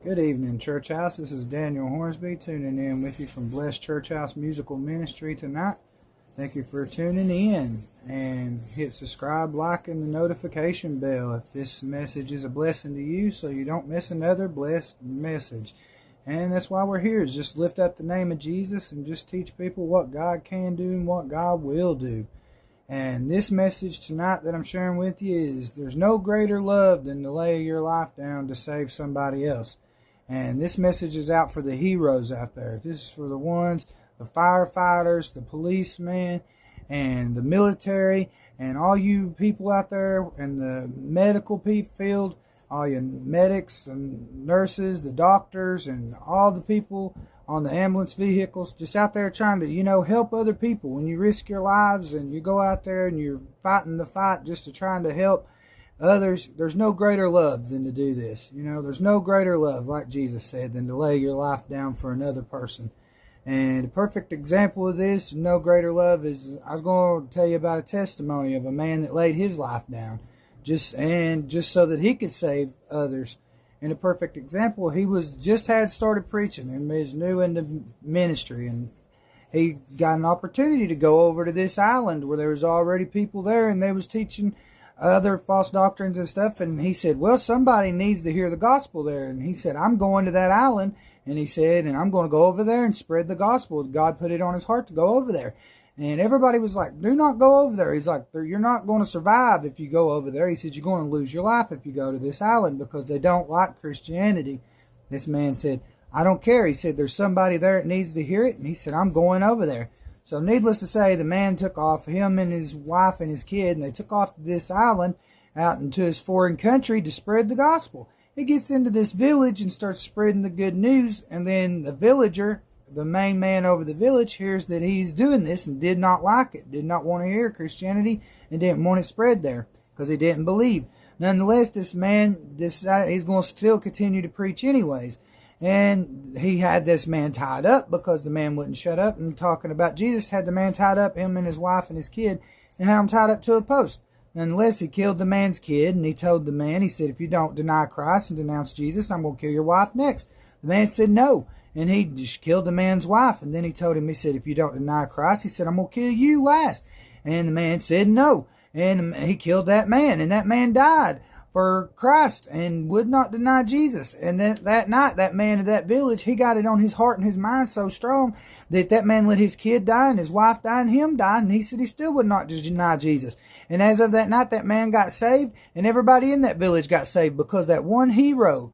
Good evening, Church House. This is Daniel Hornsby tuning in with you from Blessed Church House Musical Ministry tonight. Thank you for tuning in, and hit subscribe, like, and the notification bell if this message is a blessing to you so you don't miss another blessed message. And that's why we're here, is just lift up the name of Jesus and just teach people what God can do and what God will do. And this message tonight that I'm sharing with you is there's no greater love than to lay your life down to save somebody else. And this message is out for the heroes out there. This is for the ones, the firefighters, the policemen, and the military, and all you people out there in the medical field, all your medics and nurses, the doctors, and all the people on the ambulance vehicles, just out there trying to, help other people. When you risk your lives and you go out there and you're fighting the fight just to trying to help others, there's no greater love than to do this. There's no greater love, like Jesus said, than to lay your life down for another person. And a perfect example of this, no greater love, is I was going to tell you about a testimony of a man that laid his life down just so that he could save others. And a perfect example, he had started preaching and was new into ministry, and he got an opportunity to go over to this island where there was already people there, and they was teaching other false doctrines and stuff. And he said, well, somebody needs to hear the gospel there. And he said, I'm going to that island. And he said, and I'm going to go over there and spread the gospel. God put it on his heart to go over there. And everybody was like, do not go over there. He's like, you're not going to survive if you go over there. He said, you're going to lose your life if you go to this island because they don't like Christianity. This man said, I don't care. He said, there's somebody there that needs to hear it. And he said, I'm going over there. So needless to say, the man took off, him and his wife and his kid, and they took off to this island out into his foreign country to spread the gospel. He gets into this village and starts spreading the good news, and then the villager, the main man over the village, hears that he's doing this and did not like it, did not want to hear Christianity, and didn't want it spread there because he didn't believe. Nonetheless, this man decided he's going to still continue to preach anyways. And he had this man tied up because the man wouldn't shut up and talking about Jesus. Had the man tied up, him and his wife and his kid, and had him tied up to a post. Nonetheless, he killed the man's kid, and he told the man, he said, if you don't deny Christ and denounce Jesus, I'm going to kill your wife next. The man said no, and he just killed the man's wife. And then he told him, he said, if you don't deny Christ, he said, I'm going to kill you last. And the man said no, and he killed that man, and that man died for Christ and would not deny Jesus. And that night, that man of that village, he got it on his heart and his mind so strong that man let his kid die and his wife die and him die, and he said he still would not deny Jesus. And as of that night, that man got saved, and everybody in that village got saved because that one hero